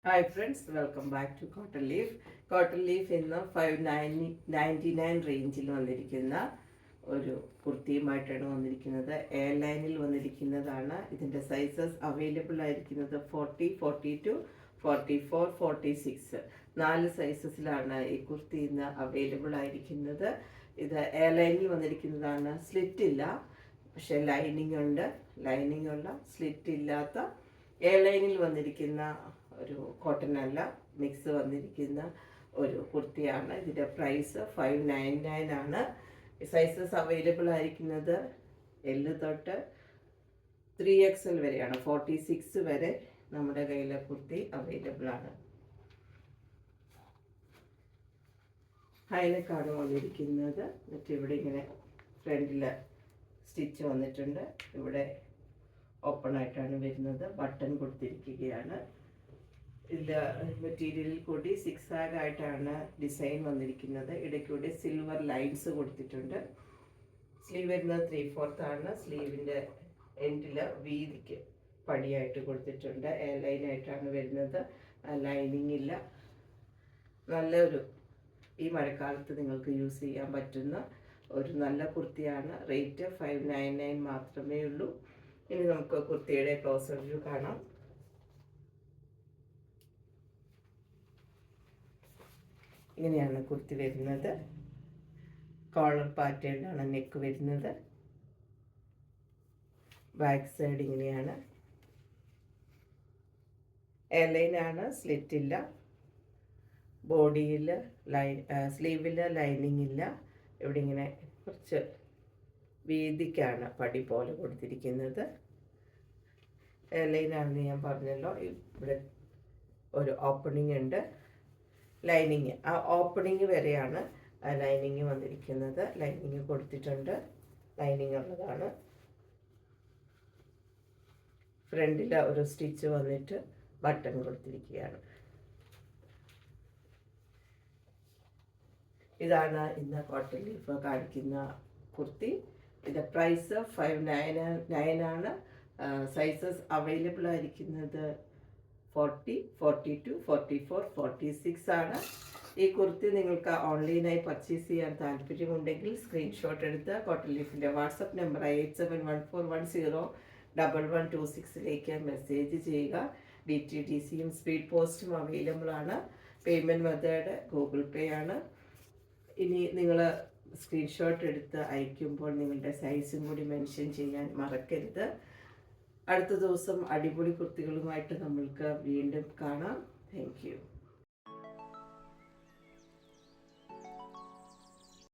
Hi friends, welcome back to Cotton Leaf. Cotton Leaf ഇന്ന് 599 റേഞ്ചിൽ വന്നിരിക്കുന്ന ഒരു കുർത്തിയുമായിട്ടാണ് വന്നിരിക്കുന്നത്. എയർ ലൈനിൽ വന്നിരിക്കുന്നതാണ്. ഇതിൻ്റെ സൈസസ് അവൈലബിൾ ആയിരിക്കുന്നത് 40, 42, 44, 46 4 സൈസസിലാണ് ഈ കുർത്തി ഇന്ന് അവൈലബിൾ ആയിരിക്കുന്നത്. ഇത് എയർ ലൈനിൽ വന്നിരിക്കുന്നതാണ്. സ്ലിറ്റ് ഇല്ല, പക്ഷേ ലൈനിങ് ഉണ്ട്. ലൈനിങ് ഉള്ള സ്ലിറ്റ് ഇല്ലാത്ത എയർ ലൈനിൽ വന്നിരിക്കുന്ന ഒരു കോട്ടൺ അല്ല, മിക്സ് വന്നിരിക്കുന്ന ഒരു കുർത്തിയാണ്. ഇതിൻ്റെ പ്രൈസ് 599 ആണ്. സൈസസ് അവൈലബിൾ ആയിരിക്കുന്നത് L തൊട്ട് 3XL വരെയാണ്. 46 വരെ നമ്മുടെ കയ്യിലെ കുർത്തി അവൈലബിൾ ആണ്. ഹൈനെക്കാണ് വന്നിരിക്കുന്നത്. എന്നിട്ട് ഇവിടെ ഇങ്ങനെ ഫ്രണ്ടിൽ സ്റ്റിച്ച് വന്നിട്ടുണ്ട്. ഇവിടെ ഓപ്പൺ ആയിട്ടാണ് വരുന്നത്. ബട്ടൺ കൊടുത്തിരിക്കുകയാണ്. ഇതിൻ്റെ മെറ്റീരിയലിൽ കൂടി 6 ആയിട്ടാണ് ഡിസൈൻ വന്നിരിക്കുന്നത്. ഇടയ്ക്കൂടി സിൽവർ ലൈൻസ് കൊടുത്തിട്ടുണ്ട്. സ്ലീവ് വരുന്നത് 3/4 ആണ്. സ്ലീവിൻ്റെ എൻഡിൽ വീതിക്ക് പടിയായിട്ട് കൊടുത്തിട്ടുണ്ട്. എയർ ലൈനായിട്ടാണ് വരുന്നത്. ലൈനിങ് ഇല്ല. നല്ലൊരു ഈ മഴക്കാലത്ത് നിങ്ങൾക്ക് യൂസ് ചെയ്യാൻ പറ്റുന്ന ഒരു നല്ല കുർത്തിയാണ്. റേറ്റ് 599 മാത്രമേ ഉള്ളൂ. ഇനി നമുക്ക് കുർത്തിയുടെ ക്ലോസർ വ്യൂ കാണാം. ഇങ്ങനെയാണ് കുർത്തി വരുന്നത്. കോളർ പാറ്റേണിലാണ് നെക്ക് വരുന്നത്. ബാക്ക് സൈഡ് ഇങ്ങനെയാണ്. എയർലൈനാണ്, സ്ലിറ്റ് ഇല്ല. ബോഡിയിൽ സ്ലീവിൽ ലൈനിങ് ഇല്ല. ഇവിടെ ഇങ്ങനെ കുറച്ച് വീതിക്കാണ് പടി പോലെ കൊടുത്തിരിക്കുന്നത്. എയർലൈനാണെന്ന് ഞാൻ പറഞ്ഞല്ലോ. ഇവിടെ ഒരു ഓപ്പണിംഗ് ഉണ്ട്. ലൈനിങ്, ആ ഓപ്പണിങ് വരെയാണ് ലൈനിങ് വന്നിരിക്കുന്നത്. ലൈനിങ് കൊടുത്തിട്ടുണ്ട്. ലൈനിങ് ഉള്ളതാണ്. ഫ്രണ്ടിൽ ഒരു സ്റ്റിച്ച് വന്നിട്ട് ബട്ടൺ കൊടുത്തിരിക്കുകയാണ്. ഇതാണ് ഇന്ന് കോട്ടൺ ലീഫ് കാണിക്കുന്ന കുർത്തി. ഇതിൻ്റെ പ്രൈസ് 599 ആണ്. സൈസസ് അവൈലബിൾ ആയിരിക്കുന്നത് 40, 42, 44, 46 ആണ്. ഈ കുർത്തി നിങ്ങൾക്ക് ഓൺലൈനായി പർച്ചേസ് ചെയ്യാൻ താല്പര്യമുണ്ടെങ്കിൽ സ്ക്രീൻഷോട്ട് എടുത്ത് കോട്ടൺ ലീഫിൻ്റെ വാട്സപ്പ് നമ്പർ 8714101126 മെസ്സേജ് ചെയ്യുക. DTDCയും സ്പീഡ് പോസ്റ്റും അവൈലബിൾ ആണ്. പേയ്മെൻറ്റ് മെത്തേഡ് ഗൂഗിൾ പേ ആണ്. ഇനി നിങ്ങൾ സ്ക്രീൻഷോട്ട് എടുത്ത് അയക്കുമ്പോൾ നിങ്ങളുടെ സൈസും കൂടി മെൻഷൻ ചെയ്യാൻ മറക്കരുത്. അടുത്ത ദിവസം അടിപൊളി കുർത്തികളുമായിട്ട് നമ്മൾക്ക് വീണ്ടും കാണാം. Thank you.